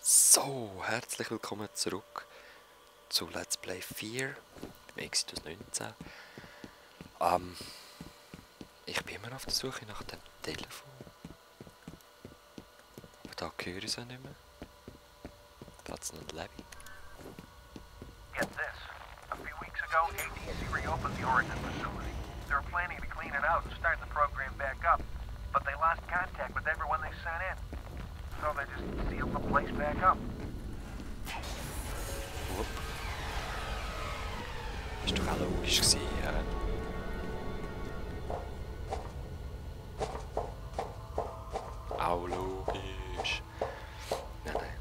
So, herzlich willkommen zurück zu Let's Play 4 im Exodus 19. Ich bin immer auf der Suche nach dem Telefon. Aber da höre ich es nicht mehr. Da hat es noch ein Levy. Get this. A few weeks ago, ATC reopened the Oregon facility. They were planning to clean it out and start the program back up. But they lost contact with everyone they sent in. So they just sealed the place back up. Whoop. Ist doch auch logisch gewesen, ja. Auch logisch. Nein.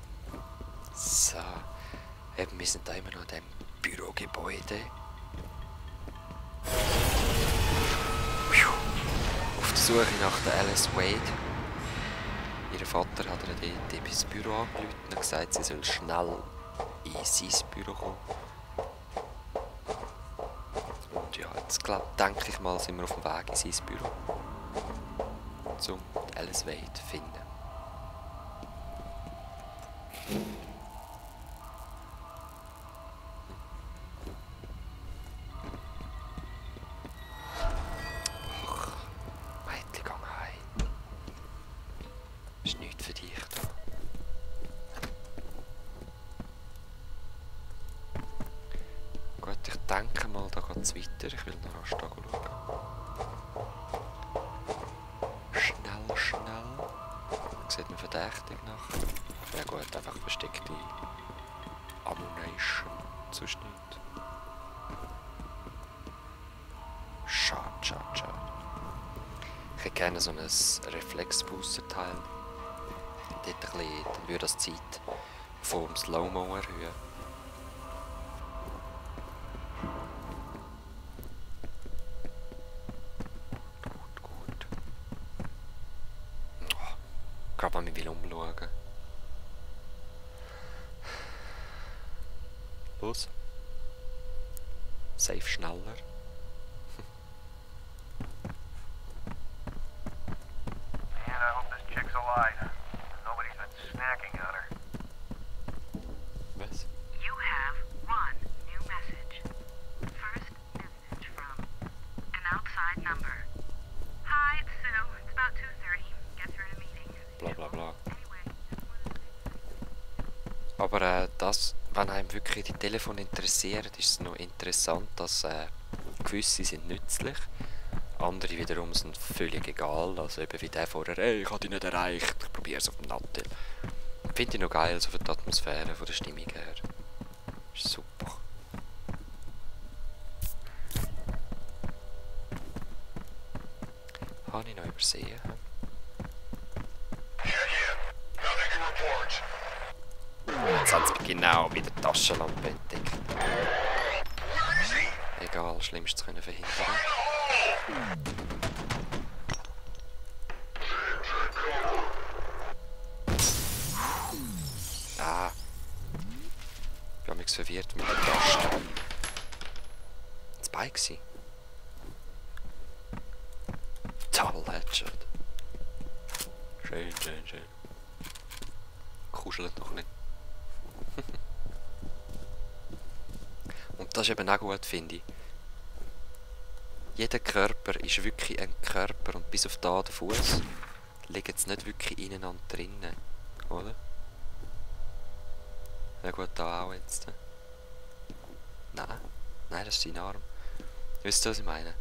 So. Eben, wir sind da immer noch in diesem Bürogebäude. Auf der Suche nach der Alice Wade. Ihr Vater hat ihr dort ins Büro angerufen und gesagt, sie soll schnell in sein Büro kommen. Und ja, jetzt denke ich mal, sind wir auf dem Weg in sein Büro. Um die Alice Wade zu finden. Ich denke mal, da geht es weiter. Ich will noch rasch da schauen. Schnell. Sieht man verdächtig nach. Ja gut, einfach versteckte Ammunition. Sonst nicht. Schade. Ich hätte gerne so ein Reflex-Booster-Teil. Dort ein bisschen, dann würde das die Zeit vom Slow-Mo erhöhen. Gerade mal mich umschauen. Los. Safe schneller. And I hope this chick's alive. Nobody's been snacking on her. Was? You have one new message. First message from an outside number. Hi, it's Sue. It's about 2:30. Guess you're in a meeting. Bla. Anyway, Aber wenn einem wirklich die Telefone interessieren, ist es noch interessant, dass gewisse sind nützlich, andere wiederum sind völlig egal. Also eben wie der vorher, hey, ich habe dich nicht erreicht, ich probiere es auf dem Nattel. Finde ich noch geil, so von der Atmosphäre, von der Stimmung her. Ist super. Habe ich noch übersehen? Jetzt haben sie genau mit der Taschenlampe entdeckt. Egal, Schlimmstes können verhindern. Ah. Ich habe mich verwirrt mit der Taste. Das Bike war. Toll, Headshot. Schön. Kuschelt noch nicht. Und das ist eben auch gut, finde ich. Jeder Körper ist wirklich ein Körper und bis auf da der Fuß liegen jetzt nicht wirklich ineinander drinnen, oder? Ja gut, da auch jetzt. Nein, das ist sein Arm. Wisst ihr, was ich meine?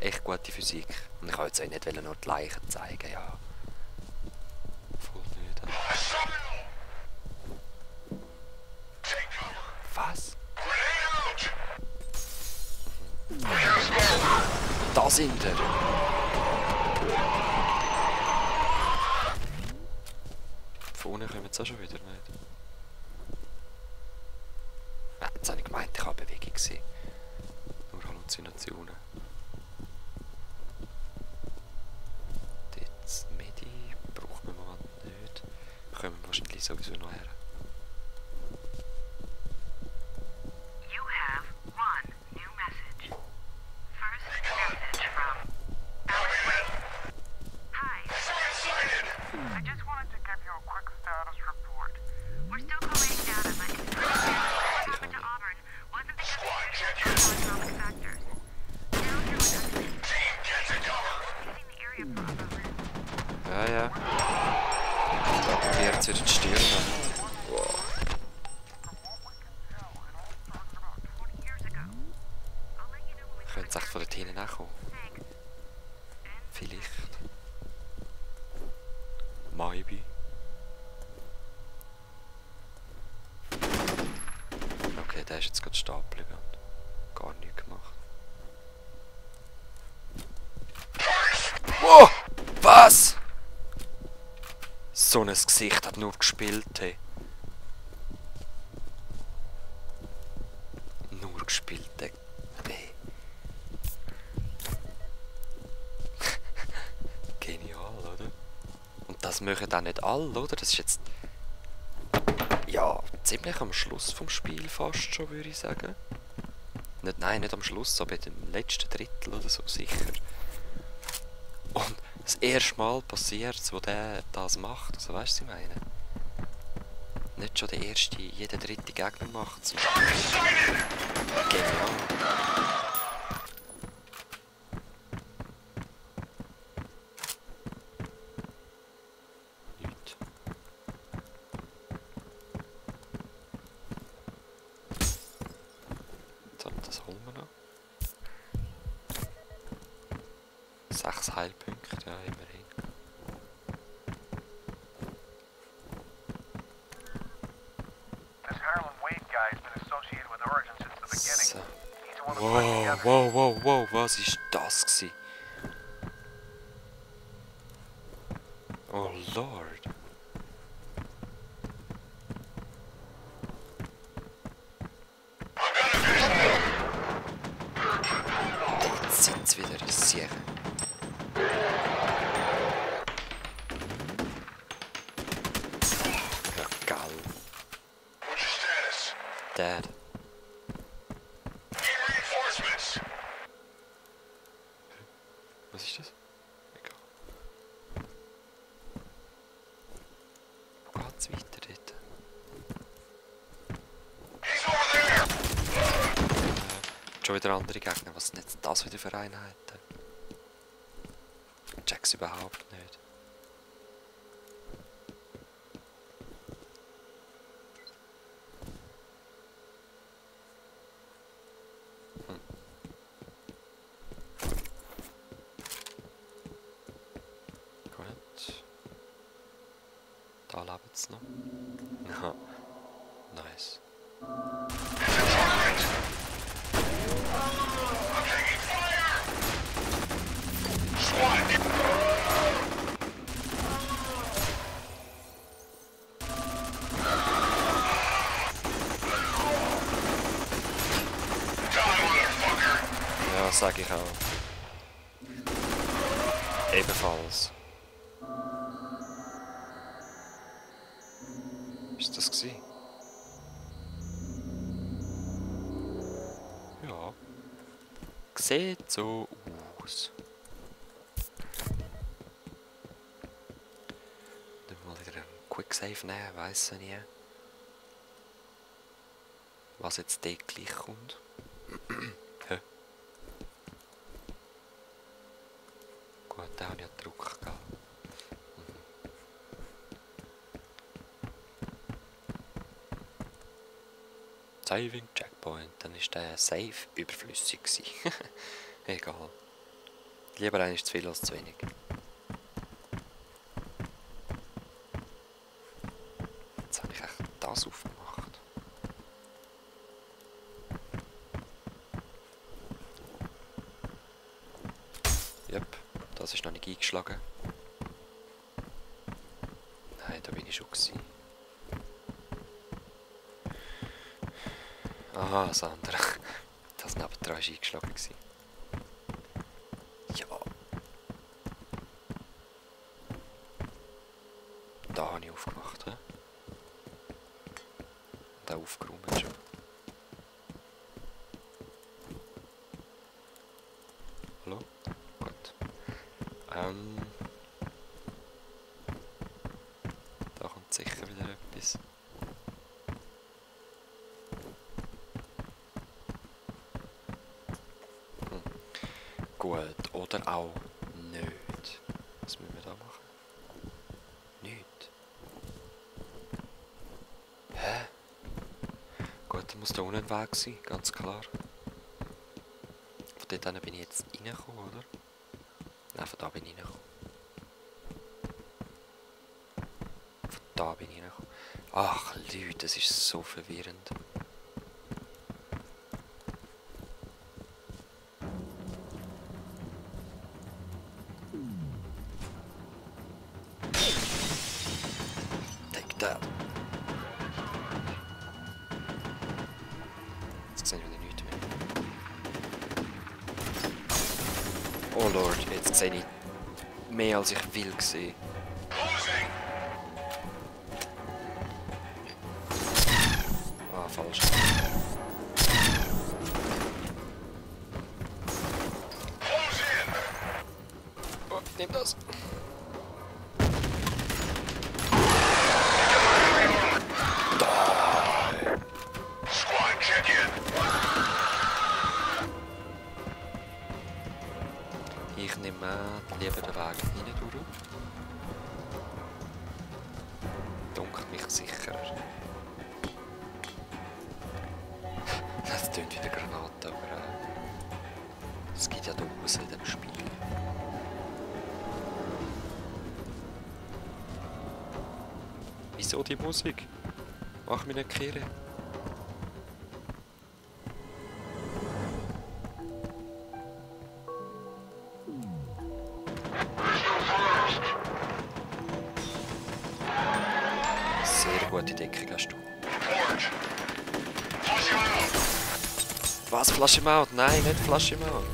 Echt gute Physik. Und ich wollte jetzt auch nicht nur die Leichen zeigen, ja. Voll nicht. Was? Da sind wir! Von unten kommen jetzt auch schon wieder nicht. Jetzt habe ich gemeint, ich habe Bewegung gesehen. Nur Halluzinationen. Das Medi braucht man mal nicht. Kommen wir wahrscheinlich sowieso noch her. you have one new message. First message from Alice Wade. Hi. I just wanted to give you a quick status report. jetzt wieder die Stirn. Wow. Könnte es echt von dort hinten auch kommen? Vielleicht. Maybe. Okay, der ist jetzt gerade stehen geblieben und gar nichts gemacht. Wow! Was? So ein Gesicht hat nur gespielt, hey. Nur gespielt, hey. Genial, oder? Und das machen auch nicht alle, oder? Das ist jetzt... Ja, ziemlich am Schluss vom Spiel fast schon, würde ich sagen. Nein, nicht am Schluss, aber im letzten Drittel oder so sicher. Und das erste Mal passiert es, wo der das macht. Also weißt du, was ich meine? Nicht schon der erste, jeder dritte Gegner macht es. Genial. Nicht. So, das holen wir noch. 6 Heilpunkte, ja, immerhin. This Harlan Wade guy's been associated with Origin since the beginning. So. He's the one who put together. Wow, was ist das gewesen? Oh Lord. Jetzt sind sie wieder in Sicher. Ja, geil. Dad. Was ist das? Egal. Wo geht's weiter dort? Schon wieder andere Gegner. Was sind jetzt das wieder für Einheiten? Ich check's überhaupt nicht. Gut. Da lebt es noch. Ja. Nice. Ja, sag ich auch. Ebenfalls. Ist das gewesen? Ja. Sieht so aus. Dann mal wieder einen Quicksave nehmen, weiss ich nie. Was jetzt dort gleich kommt. Hä? Gut, da habe ich ja Druck gehabt. Saving Checkpoint, dann ist der Save überflüssig gewesen. Egal. Lieber einer ist zu viel als zu wenig. Jetzt habe ich echt das aufgemacht. Jep, das ist noch nicht eingeschlagen. Nein, da bin ich schon gewesen. Aha, das andere. Das nebendran war eingeschlagen gewesen. Ja. Da habe ich aufgemacht, he? Da aufgeräumt schon. Hallo? Gut. Da kommt sicher wieder etwas. Gut, oder auch nicht. Was müssen wir da machen? Nicht. Da muss da unten ein Weg sein, ganz klar. Von dort bin ich jetzt reingekommen, oder? Nein, von da bin ich reingekommen. Von da bin ich reingekommen. Ach Leute, das ist so verwirrend. Take that. Jetzt sehe ich wieder nichts mehr. Oh Lord, jetzt sehe ich mehr als ich will sehen. Ah, falsch. Oh, nimm das. Ich nehme lieber den Weg rein durch. Dunkelt mich sicherer. Das tönt wie eine Granate, aber es gibt ja Dosen in dem Spiel. Wieso die Musik? Mach mich nicht kehren. Sehr gute Deckung hast du. Was? Flasche im Out? Nein, nicht Flasche im Out.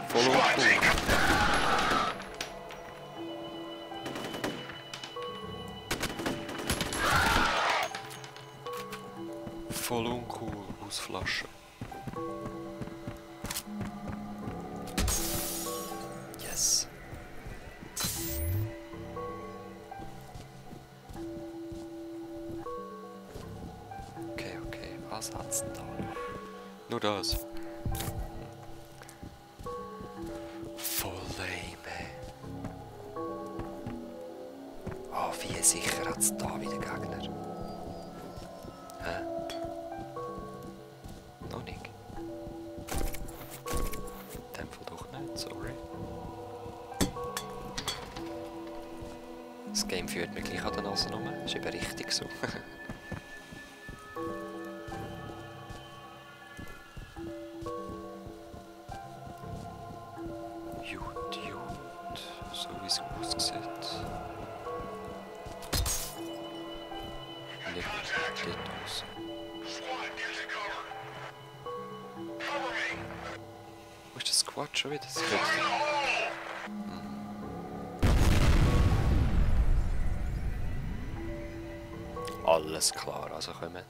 Voll uncool. Voll uncool aus Flaschen. Yes. Okay, was hat's denn da? Nur das. Voll lame. Oh, wie sicher hat's da wieder Gegner? Hä? Noch nicht? In dem Fall doch nicht, sorry. Das Game führt mich gleich an der Nase rum. Ist eben richtig so. Gut. So wie es aussieht. Nicht dort aus. Wo ist der Squad schon wieder? Das Alles klar, also kommen.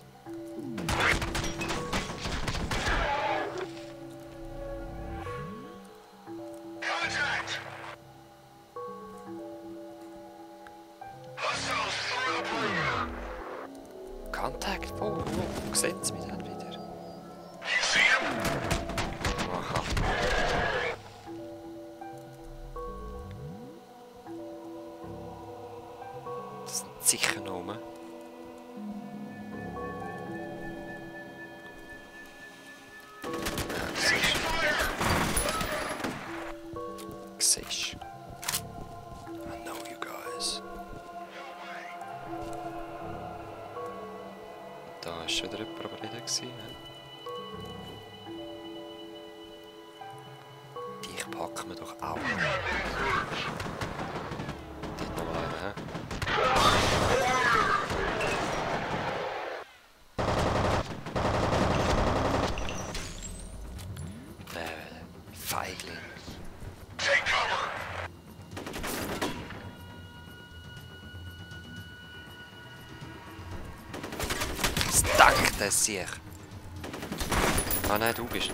Kontakt, wo sehen Sie mich dann wieder? Aha. Das sind sicher noch rum. Siehst. I know you guys. Da war schon wieder jemand, aber nicht gewesen, ne? Dich packen wir doch auch. Dort noch mal einen, hä? Feigling. Stuck, das sehe ich. Ah nein, du bist.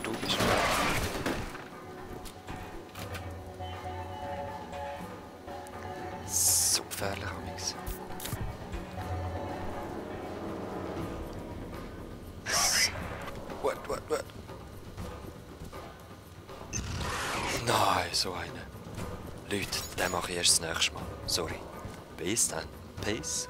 So gefährlich, Amix. What? Nein, so eine. Leute, den mache ich erst das nächste Mal. Sorry. Bis dann. Peace.